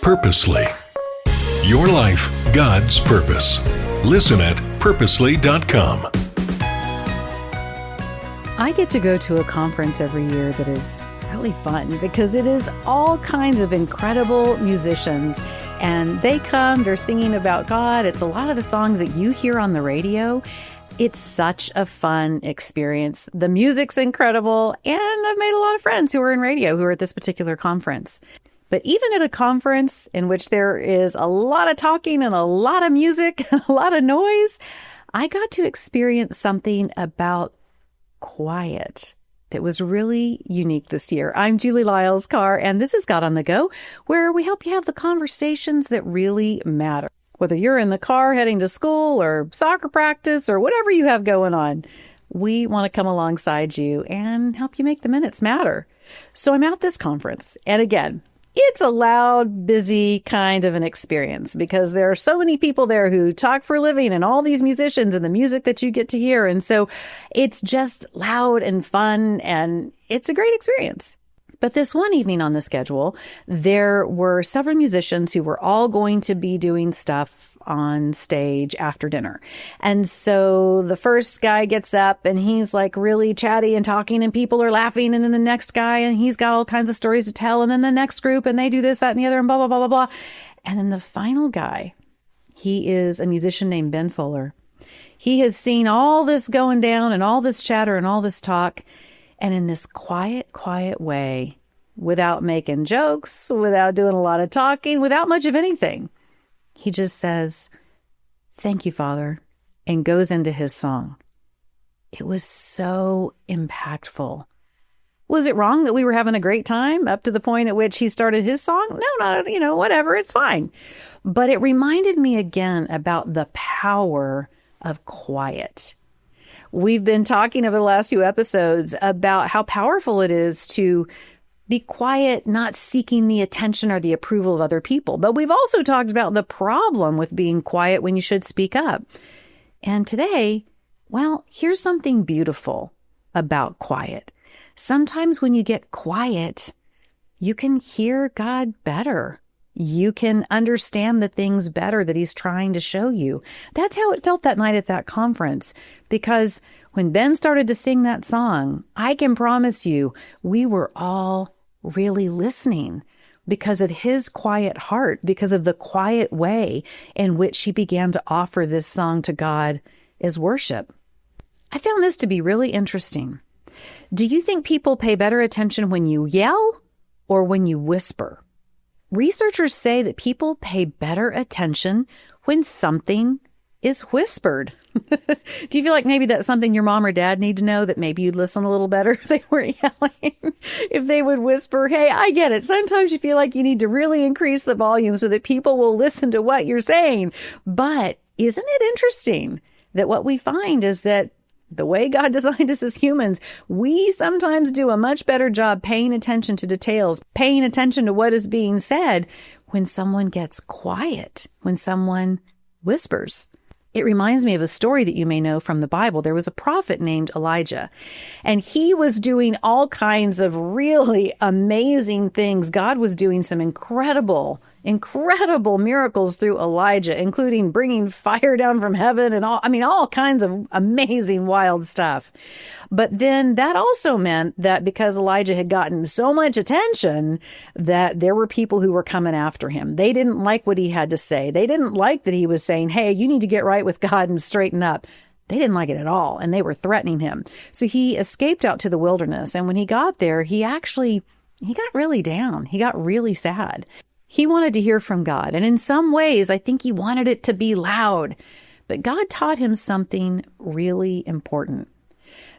Purposely. Your life, God's purpose. Listen at purposely.com. I get to go to a conference every year that is really fun because it is all kinds of incredible musicians. And they come, they're singing about God. It's a lot of the songs that you hear on the radio. It's such a fun experience. The music's incredible. And I've made a lot of friends who are in radio who are at this particular conference. But even at a conference in which there is a lot of talking and a lot of music, a lot of noise, I got to experience something about quiet that was really unique this year. I'm Julie Lyles-Carr, and this is God on the Go, where we help you have the conversations that really matter. Whether you're in the car heading to school or soccer practice or whatever you have going on, we want to come alongside you and help you make the minutes matter. So I'm at this conference, and again, it's a loud, busy kind of an experience because there are so many people there who talk for a living and all these musicians and the music that you get to hear. And so it's just loud and fun and it's a great experience. But this one evening on the schedule, there were several musicians who were all going to be doing stuff on stage after dinner. And so the first guy gets up and he's like really chatty and talking and people are laughing. And then the next guy and he's got all kinds of stories to tell. And then the next group and they do this, that, and the other and blah, blah, blah, blah, blah. And then the final guy, he is a musician named Ben Fuller. He has seen all this going down and all this chatter and all this talk. And in this quiet way, without making jokes, without doing a lot of talking, without much of anything, he just says, "Thank you, Father," and goes into his song. It was so impactful. Was it wrong that we were having a great time up to the point at which he started his song? No, not, whatever, it's fine. But it reminded me again about the power of quiet. We've been talking over the last few episodes about how powerful it is to be quiet, not seeking the attention or the approval of other people. But we've also talked about the problem with being quiet when you should speak up. And today, well, here's something beautiful about quiet. Sometimes when you get quiet, you can hear God better. You can understand the things better that he's trying to show you. That's how it felt that night at that conference. Because when Ben started to sing that song, I can promise you, we were all really listening because of his quiet heart, because of the quiet way in which he began to offer this song to God as worship. I found this to be really interesting. Do you think people pay better attention when you yell or when you whisper? Researchers say that people pay better attention when something is whispered. Do you feel like maybe that's something your mom or dad need to know, that maybe you'd listen a little better if they weren't yelling? If they would whisper, hey, I get it. Sometimes you feel like you need to really increase the volume so that people will listen to what you're saying. But isn't it interesting that what we find is that the way God designed us as humans, we sometimes do a much better job paying attention to details, paying attention to what is being said when someone gets quiet, when someone whispers. It reminds me of a story that you may know from the Bible. There was a prophet named Elijah, and he was doing all kinds of really amazing things. God was doing some incredible miracles through Elijah, including bringing fire down from heaven and all kinds of amazing, wild stuff. But then that also meant that because Elijah had gotten so much attention, that there were people who were coming after him. They didn't like what he had to say. They didn't like that he was saying, hey, you need to get right with God and straighten up. They didn't like it at all, and they were threatening him. So he escaped out to the wilderness, and when he got there, he got really down. He got really sad. He wanted to hear from God, and in some ways, I think he wanted it to be loud. But God taught him something really important.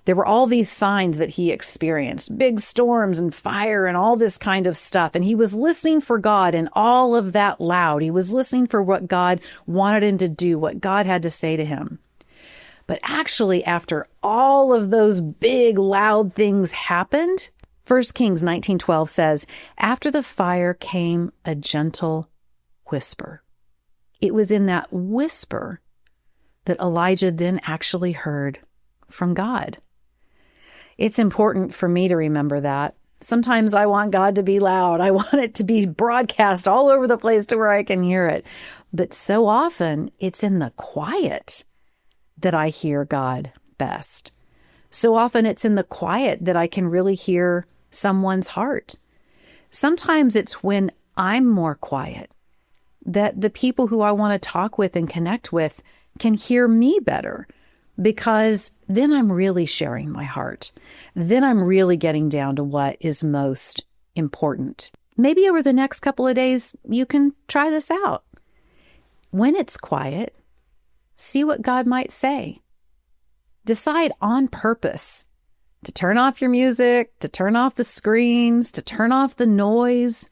There were all these signs that he experienced, big storms and fire and all this kind of stuff. And he was listening for God in all of that loud. He was listening for what God wanted him to do, what God had to say to him. But actually, after all of those big, loud things happened, 1 Kings 19:12 says, after the fire came a gentle whisper. It was in that whisper that Elijah then actually heard from God. It's important for me to remember that. Sometimes I want God to be loud. I want it to be broadcast all over the place to where I can hear it. But so often it's in the quiet that I hear God best. So often it's in the quiet that I can really hear someone's heart. Sometimes it's when I'm more quiet that the people who I want to talk with and connect with can hear me better, because then I'm really sharing my heart. Then I'm really getting down to what is most important. Maybe over the next couple of days, you can try this out. When it's quiet, see what God might say. Decide on purpose to turn off your music, to turn off the screens, to turn off the noise,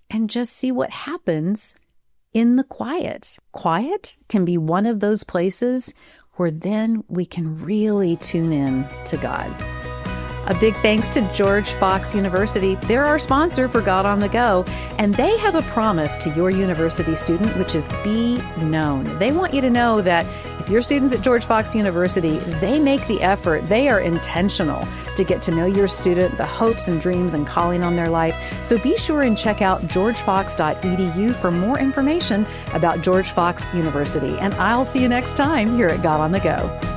and just see what happens in the quiet. Quiet can be one of those places where then we can really tune in to God. A big thanks to George Fox University. They're our sponsor for God on the Go, and they have a promise to your university student, which is be known. They want you to know that if your students at George Fox University, they make the effort, they are intentional to get to know your student, the hopes and dreams and calling on their life. So be sure and check out georgefox.edu for more information about George Fox University. And I'll see you next time here at God on the Go.